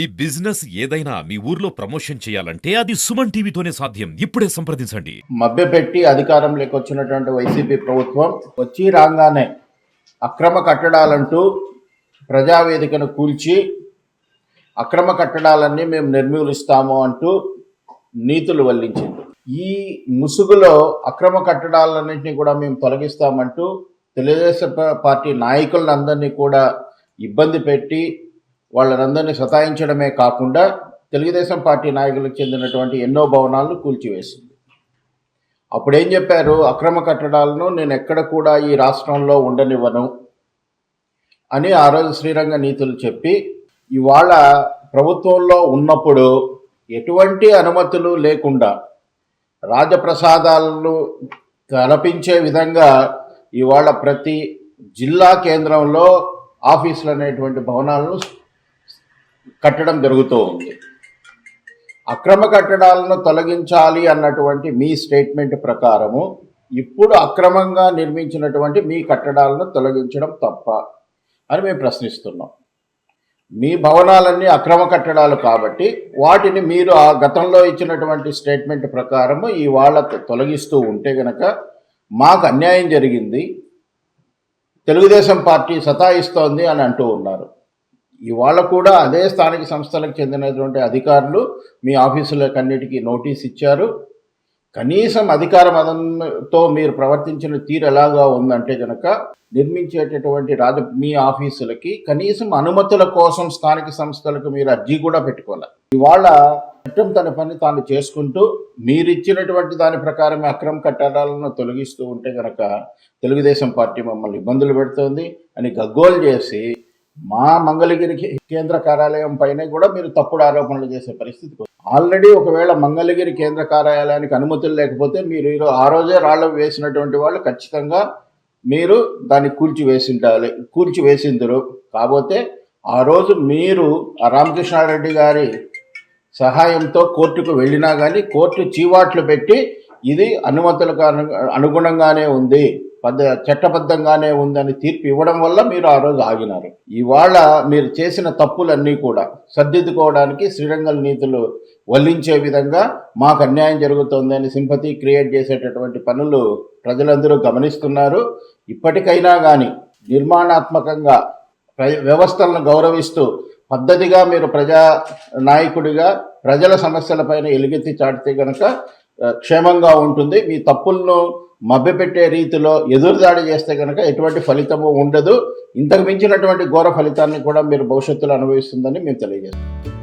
ఈ బిజినెస్ ఏదైనా మీ ఊర్లో ప్రమోషన్ చేయాలంటే అది సుమన్ టీవీతోనే సాధ్యం. ఇప్పుడే సంప్రదించండి. మభ్యపెట్టి అధికారంలోకి వచ్చినటువంటి వైసీపీ ప్రభుత్వం వచ్చి రాగానే అక్రమ కట్టడాలంటూ ప్రజావేదికను కూల్చి అక్రమ కట్టడాలన్నీ మేము నిర్మూలిస్తాము అంటూ నీతులు వల్లించింది. ఈ ముసుగులో అక్రమ కట్టడాలన్నింటినీ కూడా మేము తొలగిస్తామంటూ తెలుగుదేశం పార్టీ నాయకులందరినీ కూడా ఇబ్బంది పెట్టి వాళ్ళందరినీ సతాయించడమే కాకుండా తెలుగుదేశం పార్టీ నాయకులకు చెందినటువంటి ఎన్నో భవనాలను కూల్చివేసింది. అప్పుడేం చెప్పారు, అక్రమ కట్టడాలను నేను ఎక్కడ కూడా ఈ రాష్ట్రంలో ఉండనివ్వను అని ఆ రోజు శ్రీరంగ నీతులు చెప్పి, ఇవాళ ప్రభుత్వంలో ఉన్నప్పుడు ఎటువంటి అనుమతులు లేకుండా రాజప్రసాదాలను కల్పించే విధంగా ఇవాళ ప్రతి జిల్లా కేంద్రంలో ఆఫీసులు అనేటువంటి భవనాలను కట్టడం జరుగుతూ ఉంది. అక్రమ కట్టడాలను తొలగించాలి అన్నటువంటి మీ స్టేట్మెంట్ ప్రకారము ఇప్పుడు అక్రమంగా నిర్మించినటువంటి మీ కట్టడాలను తొలగించడం తప్ప అని మేము ప్రశ్నిస్తున్నాం. మీ భవనాలన్నీ అక్రమ కట్టడాలు కాబట్టి వాటిని మీరు ఆ గతంలో ఇచ్చినటువంటి స్టేట్మెంట్ ప్రకారము ఇవాళ తొలగిస్తూ ఉంటే గనక మాకు అన్యాయం జరిగింది, తెలుగుదేశం పార్టీ సతాయిస్తోంది అని అంటూ ఉన్నారు. ఇవాళ కూడా అదే స్థానిక సంస్థలకు చెందినటువంటి అధికారులు మీ ఆఫీసులకన్నిటికీ నోటీస్ ఇచ్చారు. కనీసం అధికార మదంతో మీరు ప్రవర్తించిన తీరు ఎలాగా ఉందంటే కనుక నిర్మించేటటువంటి మీ ఆఫీసులకి కనీసం అనుమతుల కోసం స్థానిక సంస్థలకు మీరు అర్జీ కూడా పెట్టుకోవాలి. ఇవాళ చట్టం తన పని తాను చేసుకుంటూ మీరిచ్చినటువంటి దాని ప్రకారం అక్రమ కట్టడాలను తొలగిస్తూ ఉంటే కనుక తెలుగుదేశం పార్టీ మమ్మల్ని ఇబ్బందులు పెడుతోంది అని గగ్గోలు చేసి మా మంగళగిరి కేంద్ర కార్యాలయం పైన కూడా మీరు తప్పుడు ఆరోపణలు చేసే పరిస్థితి. ఆల్రెడీ ఒకవేళ మంగళగిరి కేంద్ర కార్యాలయానికి అనుమతులు లేకపోతే మీరు ఆ రోజే రాళ్ళు వేసినటువంటి వాళ్ళు ఖచ్చితంగా మీరు దాన్ని కూల్చివేసిందరు. కాకపోతే ఆ రోజు మీరు రామకృష్ణారెడ్డి గారి సహాయంతో కోర్టుకు వెళ్ళినా కానీ కోర్టు చీవాట్లు పెట్టి ఇది అనుమతులకు అనుగుణంగానే ఉంది, చట్టబద్ధంగానే ఉందని తీర్పు ఇవ్వడం వల్ల మీరు ఆ రోజు ఆగినారు. ఇవాళ మీరు చేసిన తప్పులన్నీ కూడా సర్దిద్దుకోవడానికి శ్రీరంగం నీతులు వల్లించే విధంగా మాకు అన్యాయం జరుగుతోందని సింపతి క్రియేట్ చేసేటటువంటి పనులు ప్రజలందరూ గమనిస్తున్నారు. ఇప్పటికైనా కానీ నిర్మాణాత్మకంగా వ్యవస్థలను గౌరవిస్తూ పద్ధతిగా మీరు ప్రజా నాయకుడిగా ప్రజల సమస్యలపైన ఎలుగెత్తి చాటితే కనుక క్షేమంగా ఉంటుంది. మీ తప్పులను మభ్యపెట్టే రీతిలో ఎదురుదాడి చేస్తే కనుక ఎటువంటి ఫలితము ఉండదు. ఇంతకు మించినటువంటి ఘోర ఫలితాన్ని కూడా మీరు భవిష్యత్తులో అనుభవిస్తుందని మేము తెలియజేస్తాం.